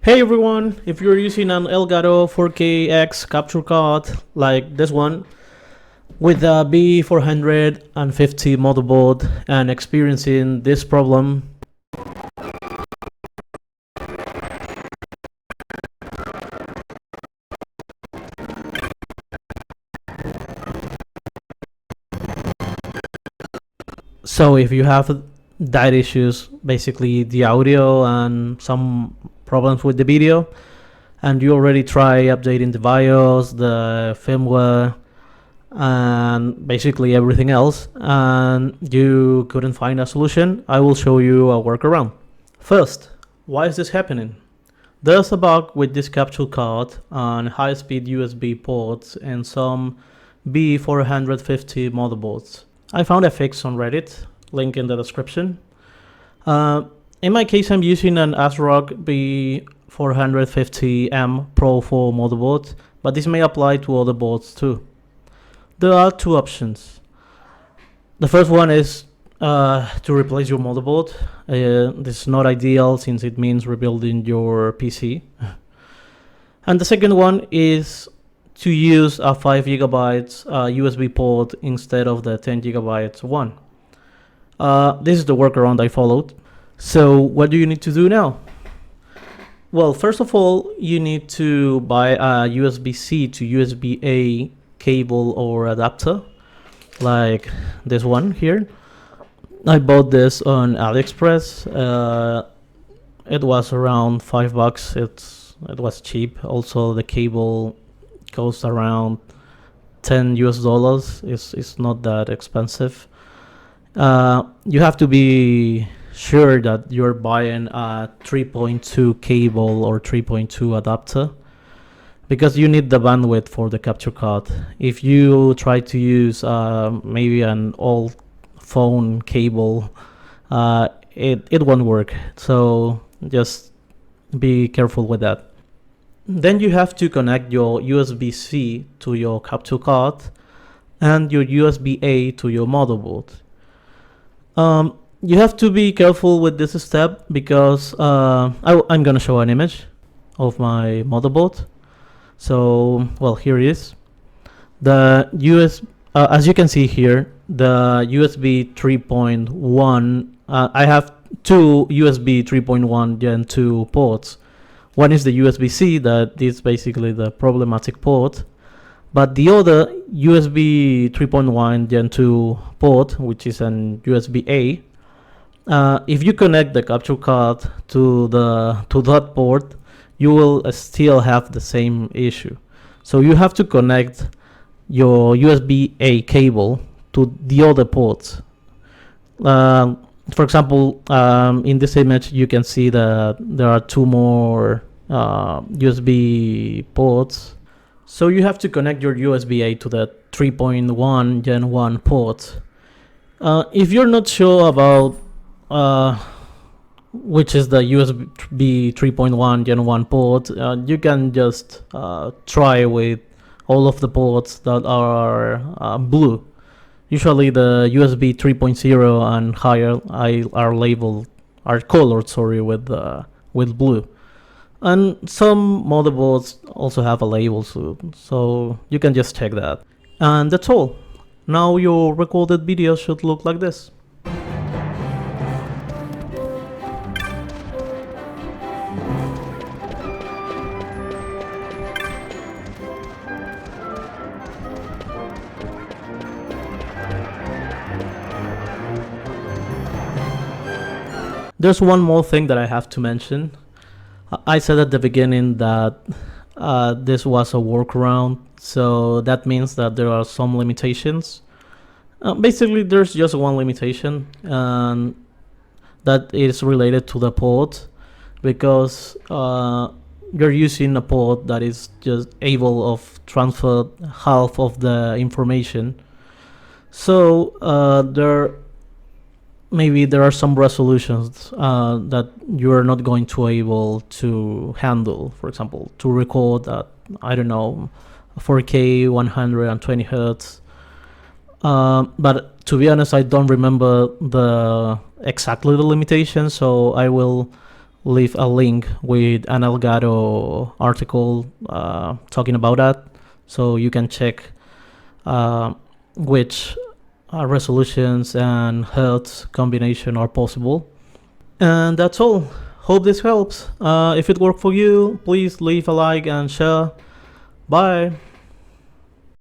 Hey everyone, if you're using an Elgato 4K capture card like this one with a B450 motherboard and experiencing this problem, so if you have that issues, basically the audio and some problems with the video, and you already try updating the BIOS, the firmware, and basically everything else, and you couldn't find a solution, I will show you a workaround. First, why is this happening? There's a bug with this capture card on high-speed USB ports and some B450 motherboards. I found a fix on Reddit, link in the description. In my case, I'm using an ASRock B450M Pro 4 motherboard, but this may apply to other boards too. There are two options. The first one is to replace your motherboard. This is not ideal since it means rebuilding your PC. And the second one is to use a 5 gigabytes USB port instead of the 10 gigabytes one. This is the workaround I followed. So what do you need to do now? Well, first of all, you need to buy a USB-C to USB-A cable or adapter, like this one here. I bought this on AliExpress. It was around $5. It was cheap. Also, the cable costs around $10 US. It's not that expensive. You have to be sure that you're buying a 3.2 cable or 3.2 adapter, because you need the bandwidth for the capture card. If you try to use maybe an old phone cable, it won't work. So just be careful with that. Then you have to connect your USB-C to your capture card and your USB-A to your motherboard. You have to be careful with this step because I'm gonna show an image of my motherboard. So, well, here it is. The as you can see here, the USB 3.1, I have two USB 3.1 Gen 2 ports. One is the USB-C, that is basically the problematic port, but the other USB 3.1 Gen 2 port, which is an USB-A, if you connect the capture card to that port, you will still have the same issue. So you have to connect your USB-A cable to the other ports. For example, in this image, you can see that there are two more USB ports. So you have to connect your USB-A to the 3.1 Gen 1 port. If you're not sure about which is the USB 3.1 Gen 1 port, you can just try with all of the ports that are blue. Usually the USB 3.0 and higher are colored, with blue. And some motherboards also have a label, so you can just check that. And that's all. Now your recorded video should look like this. There's one more thing that I have to mention. I said at the beginning that this was a workaround, so that means that there are some limitations. Basically, there's just one limitation, and that is related to the port, because you're using a port that is just able of transfer half of the information. So maybe there are some resolutions that you are not going to be able to handle. For example, to record at, I don't know, 4K 120 hertz. But to be honest, I don't remember exactly the limitations, so I will leave a link with an Elgato article talking about that, so you can check which resolutions and hertz combination are possible. And that's all. Hope this helps. If it worked for you, please leave a like and share. Bye.